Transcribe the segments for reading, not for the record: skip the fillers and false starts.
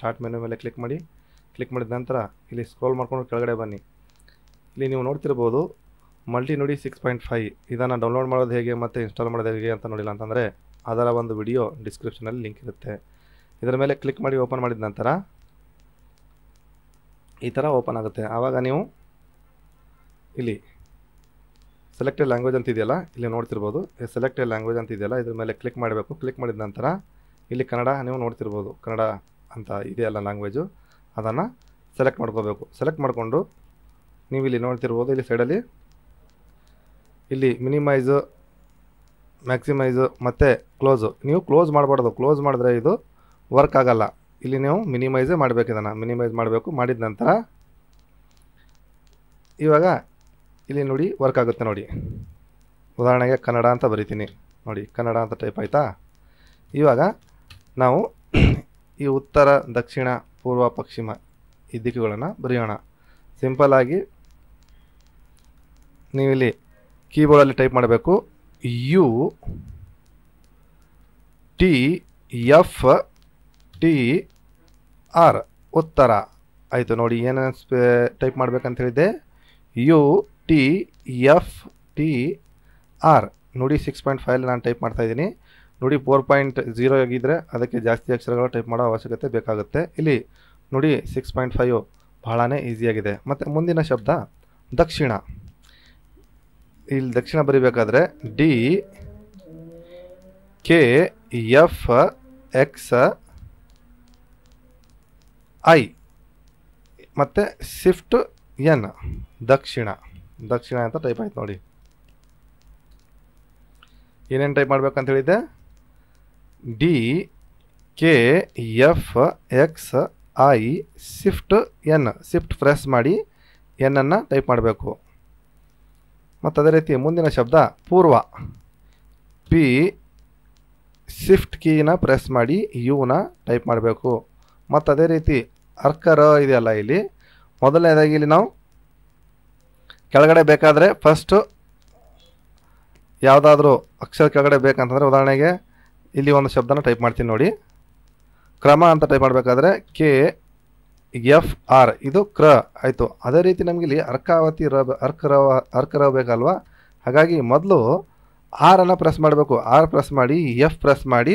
Start menu ಮೇಲೆ click ಮಾಡಿ. Click ಮಾಡಿದ ನಂತರ ಇಲ್ಲಿ ಸ್ಕ್ರೋಲ್ ಮಾಡ್ಕೊಂಡು ಕೆಳಗಡೆ ಬನ್ನಿ. ಇಲ್ಲಿ ನೀವು ನೋಡ್ತಿರ್ಬೋದು ಮಲ್ಟಿ ನುಡಿ 6.5 ಇದನ್ನು ಡೌನ್ಲೋಡ್ ಮಾಡೋದು ಹೇಗೆ ಮತ್ತು ಇನ್ಸ್ಟಾಲ್ ಮಾಡೋದು ಹೇಗೆ ಅಂತ ನೋಡಿಲ್ಲ ಅಂತಂದರೆ ಅದರ ಒಂದು ವಿಡಿಯೋ ಡಿಸ್ಕ್ರಿಪ್ಷನಲ್ಲಿ ಲಿಂಕ್ ಇರುತ್ತೆ. ಇದರ ಮೇಲೆ ಕ್ಲಿಕ್ ಮಾಡಿ ಓಪನ್ ಮಾಡಿದ ನಂತರ ಈ ಥರ ಓಪನ್ ಆಗುತ್ತೆ. ಆವಾಗ ನೀವು ಇಲ್ಲಿ ಸೆಲೆಕ್ಟೆಡ್ ಲ್ಯಾಂಗ್ವೇಜ್ ಅಂತ ಇದೆಯಲ್ಲ, ಇಲ್ಲಿ ನೋಡ್ತಿರ್ಬೋದು ಸೆಲೆಕ್ಟೆಡ್ ಲ್ಯಾಂಗ್ವೇಜ್ ಅಂತ ಇದೆಯಲ್ಲ, ಇದ್ರ ಮೇಲೆ ಕ್ಲಿಕ್ ಮಾಡಬೇಕು. ಕ್ಲಿಕ್ ಮಾಡಿದ ನಂತರ ಇಲ್ಲಿ ಕನ್ನಡ ನೀವು ನೋಡ್ತಿರ್ಬೋದು, ಕನ್ನಡ ಅಂತ ಇದೆಯಲ್ಲ ಲ್ಯಾಂಗ್ವೇಜು, ಅದನ್ನು ಸೆಲೆಕ್ಟ್ ಮಾಡ್ಕೋಬೇಕು. ಸೆಲೆಕ್ಟ್ ಮಾಡಿಕೊಂಡು ನೀವು ಇಲ್ಲಿ ನೋಡ್ತಿರ್ಬೋದು, ಇಲ್ಲಿ ಸೈಡಲ್ಲಿ ಇಲ್ಲಿ ಮಿನಿಮೈಸು, ಮ್ಯಾಕ್ಸಿಮೈಸು ಮತ್ತು ಕ್ಲೋಸು. ನೀವು ಕ್ಲೋಸ್ ಮಾಡಬಾರ್ದು, ಕ್ಲೋಸ್ ಮಾಡಿದ್ರೆ ಇದು ವರ್ಕ್ ಆಗಲ್ಲ. ಇಲ್ಲಿ ನೀವು ಮಿನಿಮೈಸೇ ಮಾಡಬೇಕು, ಇದನ್ನು ಮಿನಿಮೈಸ್ ಮಾಡಬೇಕು. ಮಾಡಿದ ನಂತರ ಇವಾಗ ಇಲ್ಲಿ ನೋಡಿ ವರ್ಕ್ ಆಗುತ್ತೆ ನೋಡಿ. ಉದಾಹರಣೆಗೆ ಕನ್ನಡ ಅಂತ ಬರಿತೀನಿ ನೋಡಿ, ಕನ್ನಡ ಅಂತ ಟೈಪ್ ಆಯಿತಾ. ಇವಾಗ ನಾವು ಈ ಉತ್ತರ, ದಕ್ಷಿಣ, ಪೂರ್ವ, ಪಶ್ಚಿಮ ಈ ದಿಕ್ಕುಗಳನ್ನು ಬರೆಯೋಣ. ಸಿಂಪಲ್ಲಾಗಿ ನೀವಿಲ್ಲಿ ಕೀಬೋರ್ಡಲ್ಲಿ ಟೈಪ್ ಮಾಡಬೇಕು UTFTR ಉತ್ತರ ಆಯಿತು. ನೋಡಿ ಏನೇನು ಟೈಪ್ ಮಾಡಬೇಕಂತ ಹೇಳಿದ್ದೆ, UTFTR ನೋಡಿ. 6.5 ನಾನು ಟೈಪ್ ಮಾಡ್ತಾಯಿದ್ದೀನಿ ನೋಡಿ. 4.0 ಆಗಿದ್ದರೆ ಅದಕ್ಕೆ ಜಾಸ್ತಿ ಅಕ್ಷರಗಳು ಟೈಪ್ ಮಾಡೋ ಅವಶ್ಯಕತೆ ಬೇಕಾಗುತ್ತೆ. ಇಲ್ಲಿ ನೋಡಿ 6.5 ಬಹಳನೇ ಈಸಿಯಾಗಿದೆ. ಮತ್ತು ಮುಂದಿನ ಶಬ್ದ ದಕ್ಷಿಣ. ಇಲ್ಲಿ ದಕ್ಷಿಣ ಬರಿಬೇಕಾದ್ರೆ DKFXI ಮತ್ತು ಶಿಫ್ಟ್ N ದಕ್ಷಿಣ. ದಕ್ಷಿಣ ಅಂತ ಟೈಪ್ ಆಯ್ತು ನೋಡಿ. ಏನೇನು ಟೈಪ್ ಮಾಡ್ಬೇಕಂತ ಹೇಳಿದ್ದೆ, DKFXI shift N, shift press ಮಾಡಿ ಎನ್ನನ್ನು ಟೈಪ್ ಮಾಡಬೇಕು. ಮತ್ತು ಅದೇ ರೀತಿ ಮುಂದಿನ ಶಬ್ದ ಪೂರ್ವ. P ಶಿಫ್ಟ್ ಕೀನ ಪ್ರೆಸ್ ಮಾಡಿ ಯುನ ಟೈಪ್ ಮಾಡಬೇಕು. ಮತ್ತು ಅದೇ ರೀತಿ ಅರ್ಕರ ಇದೆಯಲ್ಲ, ಇಲ್ಲಿ ಮೊದಲನೇದಾಗಿ ಇಲ್ಲಿ ನಾವು ಕೆಳಗಡೆ ಬೇಕಾದರೆ ಫಸ್ಟು ಯಾವುದಾದ್ರೂ ಅಕ್ಷರ ಕೆಳಗಡೆ ಬೇಕಂತಂದರೆ, ಉದಾಹರಣೆಗೆ ಇಲ್ಲಿ ಒಂದು ಶಬ್ದನ ಟೈಪ್ ಮಾಡ್ತೀನಿ ನೋಡಿ. ಕ್ರಮ ಅಂತ ಟೈಪ್ ಮಾಡಬೇಕಾದ್ರೆ KFR ಇದು ಕ್ರ ಆಯಿತು. ಅದೇ ರೀತಿ ನಮಗೆ ಇಲ್ಲಿ ಅರ್ಕಾವತಿ ಅರ್ಕರ ಬೇಕಲ್ವಾ, ಹಾಗಾಗಿ ಮೊದಲು ಆರನ್ನು ಪ್ರೆಸ್ ಮಾಡಬೇಕು. ಆರ್ ಪ್ರೆಸ್ ಮಾಡಿ F ಪ್ರೆಸ್ ಮಾಡಿ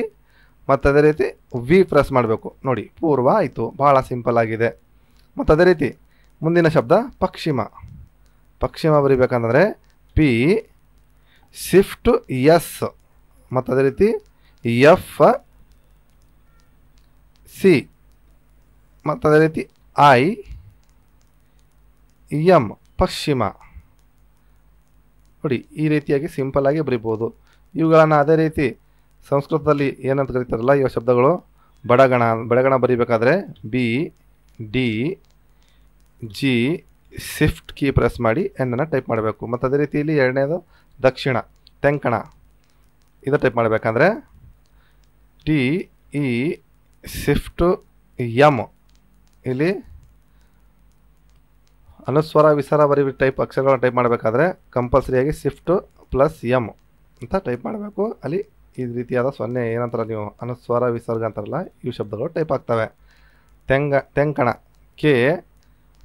ಮತ್ತು ಅದೇ ರೀತಿ V ಪ್ರೆಸ್ ಮಾಡಬೇಕು ನೋಡಿ. ಪೂರ್ವ ಆಯಿತು, ಭಾಳ ಸಿಂಪಲ್ ಆಗಿದೆ. ಮತ್ತು ಅದೇ ರೀತಿ ಮುಂದಿನ ಶಬ್ದ ಪಶ್ಚಿಮ. ಪಶ್ಚಿಮ ಬರಿಬೇಕಂತಂದರೆ P ಶಿಫ್ಟ್ S ಮತ್ತು ಅದೇ ರೀತಿ FC ಮತ್ತು ಅದೇ ರೀತಿ IM ಪಶ್ಚಿಮ ನೋಡಿ. ಈ ರೀತಿಯಾಗಿ ಸಿಂಪಲ್ಲಾಗಿ ಬರಿಬೋದು. ಇವುಗಳನ್ನು ಅದೇ ರೀತಿ ಸಂಸ್ಕೃತದಲ್ಲಿ ಏನಂತ ಕರೀತಾರಲ್ಲ ಇವ ಶಬ್ದಗಳು, ಬಡಗಣ. ಬಡಗಣ ಬರಿಬೇಕಾದ್ರೆ BDG ಶಿಫ್ಟ್ ಕೀ ಪ್ರೆಸ್ ಮಾಡಿ ಎನ್ನನ್ನು ಟೈಪ್ ಮಾಡಬೇಕು. ಮತ್ತು ಅದೇ ರೀತಿ ಇಲ್ಲಿ ಎರಡನೇದು ದಕ್ಷಿಣ, ತೆಂಕಣ. ಇದು ಟೈಪ್ ಮಾಡಬೇಕಂದ್ರೆ TE ಶಿಫ್ಟ್ M. ಇಲ್ಲಿ ಅನುಸ್ವರ ವಿಸ್ವರ ಟೈಪ್ ಅಕ್ಷರಗಳನ್ನ ಟೈಪ್ ಮಾಡಬೇಕಾದ್ರೆ ಕಂಪಲ್ಸರಿಯಾಗಿ ಶಿಫ್ಟ್ ಪ್ಲಸ್ M ಅಂತ ಟೈಪ್ ಮಾಡಬೇಕು. ಅಲ್ಲಿ ಈ ರೀತಿಯಾದ 0 ಏನಂತಾರ ನೀವು ಅನುಸ್ವರ ವಿಸರ್ಗ ಅಂತಾರಲ್ಲ, ಇವು ಶಬ್ದಗಳು ಟೈಪ್ ಆಗ್ತವೆ. ತೆಂಕಣ K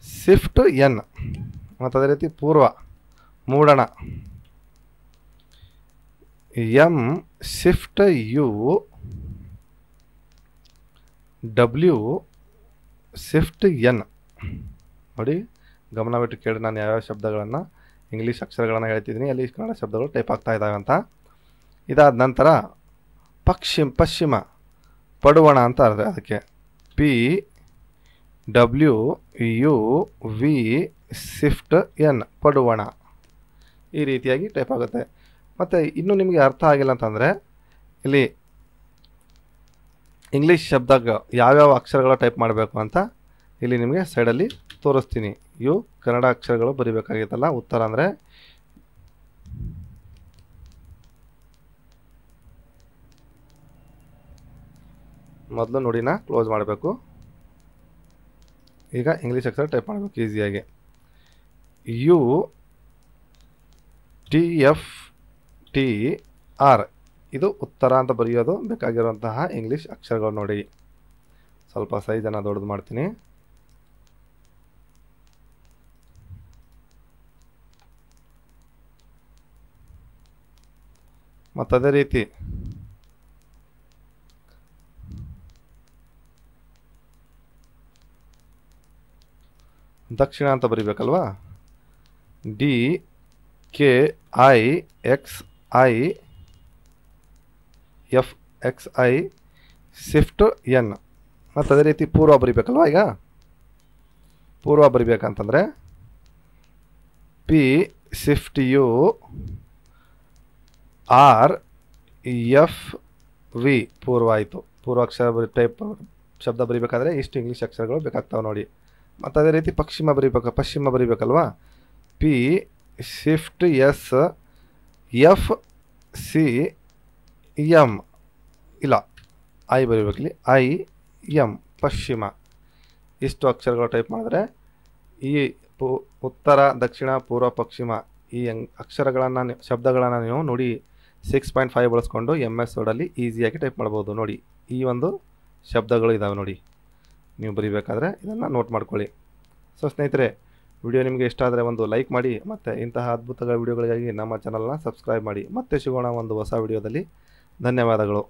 ಶಿಫ್ಟ್ N ಮತ್ತು ಅದೇ ರೀತಿ ಪೂರ್ವ ಮೂಡಣ M shift U W shift N ನೋಡಿ. ಗಮನವಿಟ್ಟು ಕೇಳಿ ನಾನು ಯಾವ್ಯಾವ ಶಬ್ದಗಳನ್ನು ಇಂಗ್ಲೀಷ್ ಅಕ್ಷರಗಳನ್ನು ಹೇಳ್ತಿದ್ದೀನಿ, ಅಲ್ಲಿ ಕನ್ನಡ ಶಬ್ದಗಳು ಟೈಪ್ ಆಗ್ತಾ ಇದ್ದಾವೆ ಅಂತ. ಇದಾದ ನಂತರ ಪಶ್ಚಿಮ ಪಡುವಣ ಅಂತ ಅರ್ಥ. ಅದಕ್ಕೆ PWUV ಶಿಫ್ಟ್ N ಪಡುವಣ. ಈ ರೀತಿಯಾಗಿ ಟೈಪ್ ಆಗುತ್ತೆ. ಮತ್ತು ಇನ್ನೂ ನಿಮಗೆ ಅರ್ಥ ಆಗಿಲ್ಲ ಅಂತಂದರೆ ಇಲ್ಲಿ ಇಂಗ್ಲೀಷ್ ಶಬ್ದ ಯಾವ್ಯಾವ ಅಕ್ಷರಗಳು ಟೈಪ್ ಮಾಡಬೇಕು ಅಂತ ಇಲ್ಲಿ ನಿಮಗೆ ಸೈಡಲ್ಲಿ ತೋರಿಸ್ತೀನಿ. ಇವು ಕನ್ನಡ ಅಕ್ಷರಗಳು ಬರಿಬೇಕಾಗಿತ್ತಲ್ಲ, ಉತ್ತರ ಅಂದರೆ ಮೊದಲು ನುಡಿನ ಕ್ಲೋಸ್ ಮಾಡಬೇಕು. ಈಗ ಇಂಗ್ಲೀಷ್ ಅಕ್ಷರ ಟೈಪ್ ಮಾಡಬೇಕು ಈಸಿಯಾಗಿ. UTFTR ಇದು ಉತ್ತರ ಅಂತ ಬರೆಯೋದು ಬೇಕಾಗಿರುವಂತಹ ಇಂಗ್ಲೀಷ್ ಅಕ್ಷರಗಳು ನೋಡಿ. ಸ್ವಲ್ಪ ಸೈಜನ್ನು ದೊಡ್ಡದು ಮಾಡ್ತೀನಿ. ಮತ್ತು ಅದೇ ರೀತಿ ದಕ್ಷಿಣ ಅಂತ ಬರಿಬೇಕಲ್ವಾ, DKIXIFXI ಶಿಫ್ಟ್ ಎನ್. ಮತ್ತು ಅದೇ ರೀತಿ ಪೂರ್ವ ಬರಿಬೇಕಲ್ವ. ಈಗ ಪೂರ್ವ ಬರಿಬೇಕಂತಂದರೆ P ಶಿಫ್ಟ್ U RFV ಪೂರ್ವ ಆಯಿತು. ಪೂರ್ವ ಅಕ್ಷರ ಟೈಪ್ ಶಬ್ದ ಬರಿಬೇಕಾದ್ರೆ ಇಷ್ಟು ಇಂಗ್ಲೀಷ್ ಅಕ್ಷರಗಳು ಬೇಕಾಗ್ತಾವೆ ನೋಡಿ. ಮತ್ತು ಅದೇ ರೀತಿ ಪಶ್ಚಿಮ ಬರಿಬೇಕಲ್ವಾ, P ಶಿಫ್ಟ್ SFCM ಇಲ್ಲ ಐ ಬರಿಬೇಕಿಲ್ಲಿ, IM ಪಶ್ಚಿಮ. ಇಷ್ಟು ಅಕ್ಷರಗಳು ಟೈಪ್ ಮಾಡಿದ್ರೆ ಈ ಉತ್ತರ, ದಕ್ಷಿಣ, ಪೂರ್ವ, ಪಶ್ಚಿಮ ಈ ಅಕ್ಷರಗಳನ್ನು ಶಬ್ದಗಳನ್ನು ನೀವು ನೋಡಿ 6.5 ಬಳಸ್ಕೊಂಡು MS ವರ್ಡಲ್ಲಿ ಈಸಿಯಾಗಿ ಟೈಪ್ ಮಾಡ್ಬೋದು. ನೋಡಿ ಈ ಒಂದು ಶಬ್ದಗಳು ಇದ್ದಾವೆ ನೋಡಿ, ನೀವು ಬರಿಬೇಕಾದ್ರೆ ಇದನ್ನು ನೋಟ್ ಮಾಡ್ಕೊಳ್ಳಿ. ಸೊ ಸ್ನೇಹಿತರೆ, ವಿಡಿಯೋ ನಿಮಗೆ ಇಷ್ಟ ಆದರೆ ಒಂದು ಲೈಕ್ ಮಾಡಿ, ಮತ್ತು ಇಂತಹ ಅದ್ಭುತಗಳ ವಿಡಿಯೋಗಳಿಗಾಗಿ ನಮ್ಮ ಚಾನಲ್ನ ಸಬ್ಸ್ಕ್ರೈಬ್ ಮಾಡಿ. ಮತ್ತೆ ಸಿಗೋಣ ಒಂದು ಹೊಸ ವಿಡಿಯೋದಲ್ಲಿ. ಧನ್ಯವಾದಗಳು.